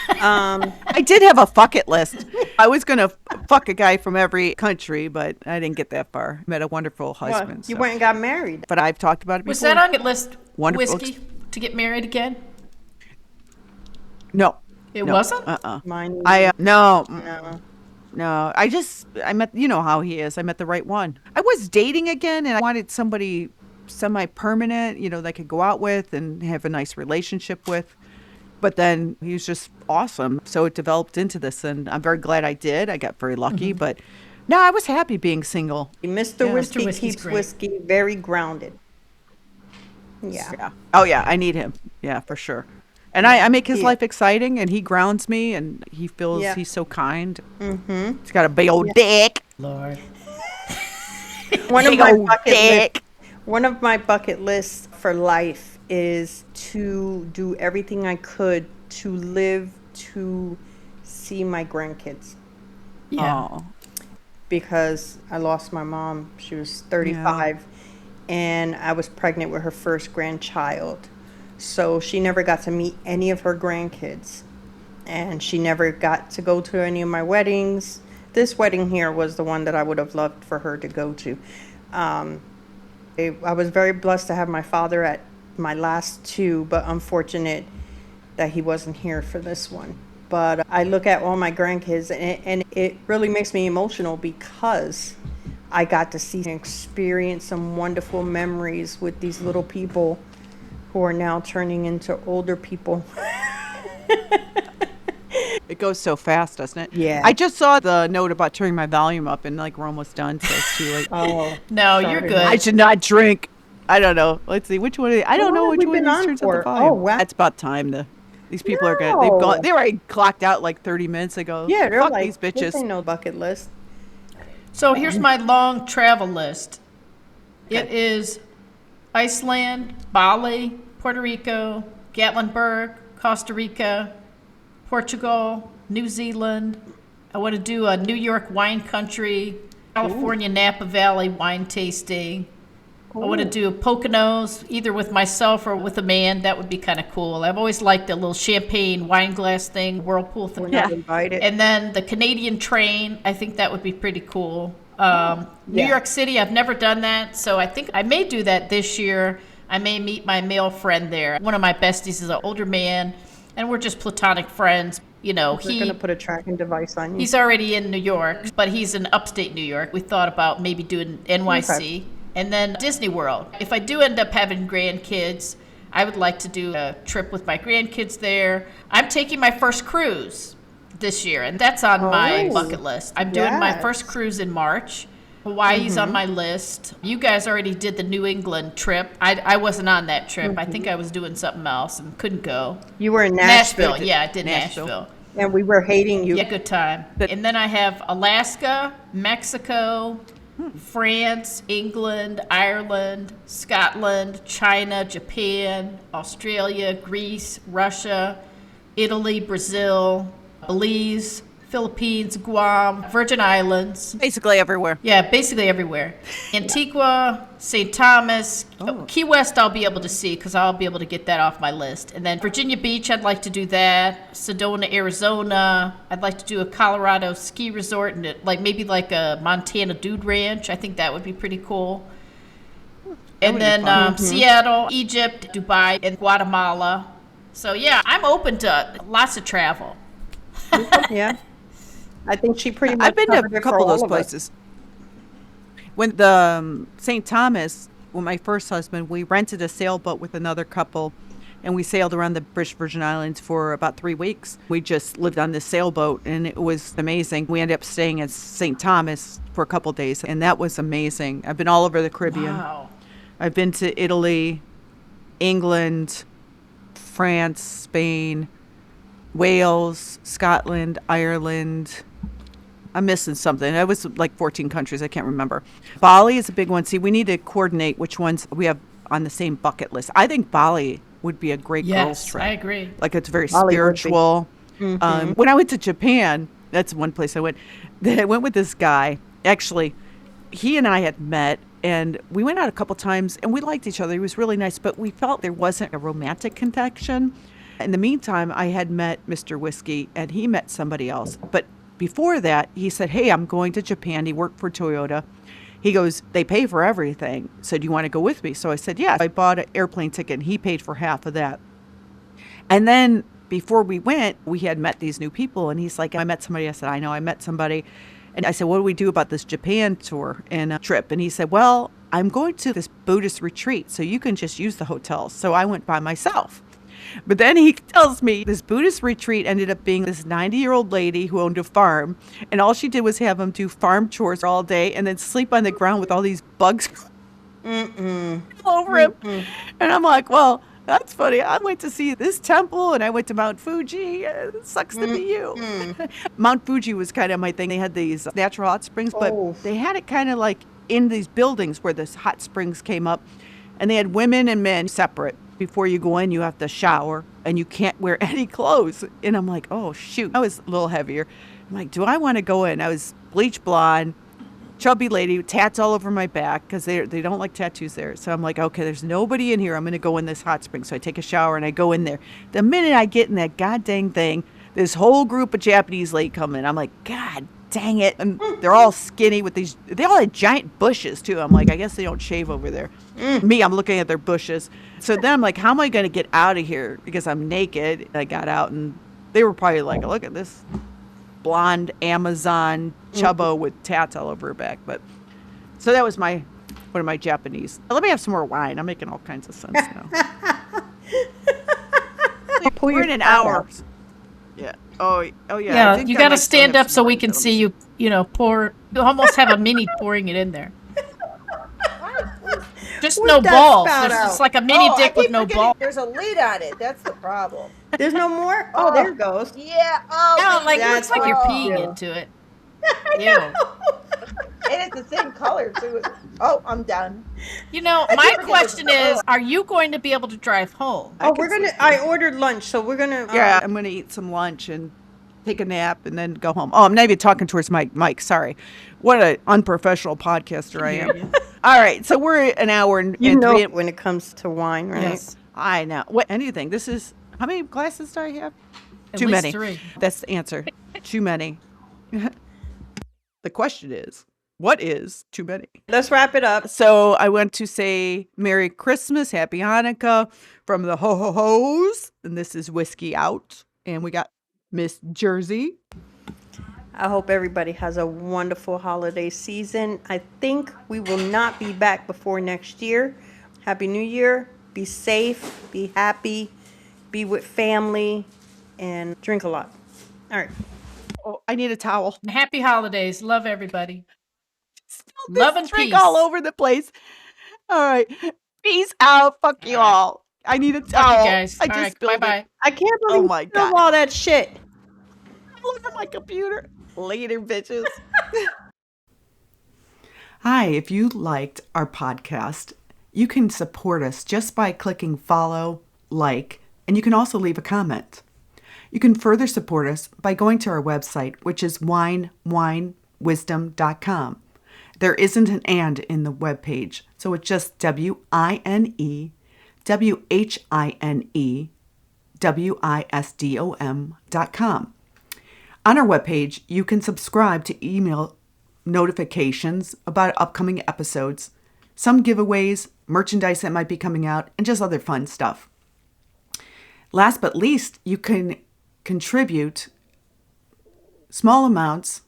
I did have a bucket list. I was going to fuck a guy from every country, but I didn't get that far. Met a wonderful husband. You so. went and got married. But I've talked about it before. Was that on your list? Wonderful. Whiskey to get married again? No. It wasn't? Mine. No. No. No, I met, you know how he is. I met the right one. I was dating again, and I wanted somebody semi-permanent, that I could go out with and have a nice relationship with. But then he was just awesome. So it developed into this, and I'm very glad I did. I got very lucky, but no, I was happy being single. Mr. Whiskey Mr. Whiskey's keeps great. whiskey very grounded. Yeah. Oh, yeah, I need him. Yeah, for sure. And I make his life exciting, and he grounds me, and he feels he's so kind. Mm-hmm. He's got a big old dick. Lord. One Big old dick. One of my bucket lists for life is to do everything I could to live to see my grandkids. Yeah. Oh. Because I lost my mom. She was 35, and I was pregnant with her first grandchild. So she never got to meet any of her grandkids, and she never got to go to any of my weddings. This wedding here was the one that I would have loved for her to go to. I was very blessed to have my father at my last two, but unfortunate that he wasn't here for this one. But I look at all my grandkids, and it really makes me emotional because I got to see and experience some wonderful memories with these little people who are now turning into older people. It goes so fast, doesn't it? Yeah. I just saw the note about turning my volume up, and like we're almost done, so it's too late. Oh, No, sorry. you're good. I should not drink. I don't know. Let's see which one. I don't How know long have which we one been of these on turns up for? the volume. Oh, wow. That's about time to. These people are good. They've No. gone. They already clocked out like 30 minutes ago. Yeah, they're Fuck like, these this bitches. ain't no bucket list. So here's my long travel list. It is Iceland, Bali, Puerto Rico, Gatlinburg, Costa Rica, Portugal, New Zealand. I want to do a New York wine country, California Napa Valley wine tasting. I want to do Poconos, either with myself or with a man. That would be kind of cool. I've always liked a little champagne wine glass thing, whirlpool thing. We're not invited. And then the Canadian train, I think that would be pretty cool. New Yeah. York City, I've never done that, so I think I may do that this year. I may meet my male friend there. One of my besties is an older man, and we're just platonic friends. You know, We're going to put a tracking device on you. he's already in New York, but he's in upstate New York. We thought about maybe doing NYC. Okay. And then Disney World. If I do end up having grandkids, I would like to do a trip with my grandkids there. I'm taking my first cruise this year, and that's on my Oh, bucket list. I'm doing my yes. first cruise in March. Hawaii's on my list. You guys already did the New England trip. I wasn't on that trip. I think I was doing something else and couldn't go. You were in Nashville. Nashville. Yeah, I did Nashville. Nashville. And we were hating you. Yeah, good time. And then I have Alaska, Mexico, France, England, Ireland, Scotland, China, Japan, Australia, Greece, Russia, Italy, Brazil, Belize, Philippines, Guam, Virgin Islands. Basically everywhere. Yeah, basically everywhere. Antigua, St. Thomas, Key West I'll be able to see because I'll be able to get that off my list. And then Virginia Beach, I'd like to do that. Sedona, Arizona. I'd like to do a Colorado ski resort and maybe like a Montana Dude Ranch. I think that would be pretty cool. And would be then fun. Seattle, Egypt, Dubai, and Guatemala. So yeah, I'm open to lots of travel. Yeah. I think she pretty much I've been covered to a it for couple of all those us. places. When the St. Thomas, with my first husband, we rented a sailboat with another couple, and we sailed around the British Virgin Islands for about 3 weeks. We just lived on this sailboat, and it was amazing. We ended up staying at St. Thomas for a couple days, and that was amazing. I've been all over the Caribbean. Wow. I've been to Italy, England, France, Spain, Wales, Scotland, Ireland. I'm missing something. It was like 14 countries. I can't remember. Bali is a big one. See, we need to coordinate which ones we have on the same bucket list. I think Bali would be a great girls Yes, trip. I agree. Like it's very Bali would be. spiritual. When I went to Japan, that's one place I went. I went with this guy. Actually, he and I had met, and we went out a couple times, and we liked each other. He was really nice, but we felt there wasn't a romantic connection. In the meantime, I had met Mr. Whiskey, and he met somebody else. But before that, he said, hey, I'm going to Japan. He worked for Toyota. He goes, they pay for everything. So do you want to go with me? So I said, yeah. I bought an airplane ticket, and he paid for half of that. And then before we went, we had met these new people, and he's like, I met somebody. I said, I know, I met somebody. And I said, what do we do about this Japan tour and trip? And he said, well, I'm going to this Buddhist retreat, so you can just use the hotels. So I went by myself. But then he tells me this Buddhist retreat ended up being this 90-year-old lady who owned a farm, and all she did was have him do farm chores all day and then sleep on the ground with all these bugs all over him. And I'm like, well, that's funny. I went to see this temple, and I went to Mount Fuji. It sucks to be you. Mount Fuji was kind of my thing. They had these natural hot springs, but Oh. they had it kind of like in these buildings where this hot springs came up, and they had women and men separate. Before you go in, you have to shower, and you can't wear any clothes. And I'm like, oh, shoot. I was a little heavier. I'm like, do I want to go in? I was bleach blonde, chubby lady, tats all over my back because they don't like tattoos there. So I'm like, okay, there's nobody in here. I'm going to go in this hot spring. So I take a shower, and I go in there. The minute I get in that goddamn thing, this whole group of Japanese lady come in. I'm like, God dang it. And they're all skinny with these, they all had giant bushes too. I'm like, I guess they don't shave over there. Me, I'm looking at their bushes. So then I'm like, how am I going to get out of here? Because I'm naked. I got out and they were probably like, look at this blonde Amazon chubbo with tats all over her back. But so that was one of my Japanese. Let me have some more wine. I'm making all kinds of sense now. We're in an hour. Yeah. Oh yeah. I Yeah, think you I got to might still stand have up some so we wine, can but see you, pour. You almost have a mini pouring it in there. Just Where'd no that balls. spout There's just out? like a mini I dick with keep no forgetting balls. there's a lid on it. That's the problem. There's no more? Oh, there it goes. Yeah. No, like it That's looks like you're what peeing you do. into it. Ew. And it's the same color too. Oh, I'm done. My forget question this- is, are you going to be able to drive home? Oh, I ordered lunch, so we're gonna. Yeah, I'm going to eat some lunch and take a nap and then go home. Oh, I'm not even talking towards Mike. Sorry. What an unprofessional podcaster I am. All right. So we're an hour and You know three. when it comes to wine, right? Yes. I know. What? Anything. This is, how many glasses do I have? At Too least many. 3. That's the answer. Too many. The question is, what is too many? Let's wrap it up. So I went to say Merry Christmas, Happy Hanukkah from the Ho Ho Ho's. And this is Whiskey Out. And we got Miss Jersey. I hope everybody has a wonderful holiday season. I think we will not be back before next year. Happy New Year. Be safe, be happy, be with family, and drink a lot. All right. Oh, I need a towel. Happy holidays. Love everybody. This Love and drink peace. all over the place. All right. Peace out. Fuck you all. I need a Fuck towel. you guys. I All just right, spilled bye-bye. it. I can't believe Oh my you spilled God. all that shit. Look at my computer. Later, bitches. Hi, if you liked our podcast, you can support us just by clicking follow, like, and you can also leave a comment. You can further support us by going to our website, which is winewisdom.com. There isn't an and in the webpage, so it's just winewisdom.com. On our webpage, you can subscribe to email notifications about upcoming episodes, some giveaways, merchandise that might be coming out, and just other fun stuff. Last but least, you can contribute small amounts.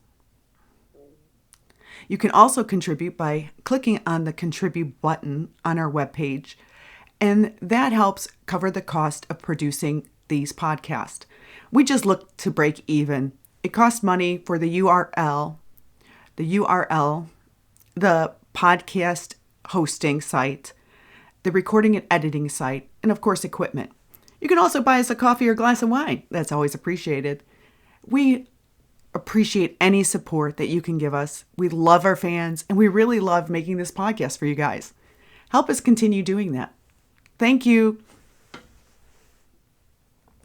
You can also contribute by clicking on the contribute button on our webpage, and that helps cover the cost of producing these podcasts. We just look to break even. It costs money for the URL, the podcast hosting site, the recording and editing site, and of course, equipment. You can also buy us a coffee or glass of wine. That's always appreciated. We appreciate any support that you can give us. We love our fans, and we really love making this podcast for you guys. Help us continue doing that. Thank you.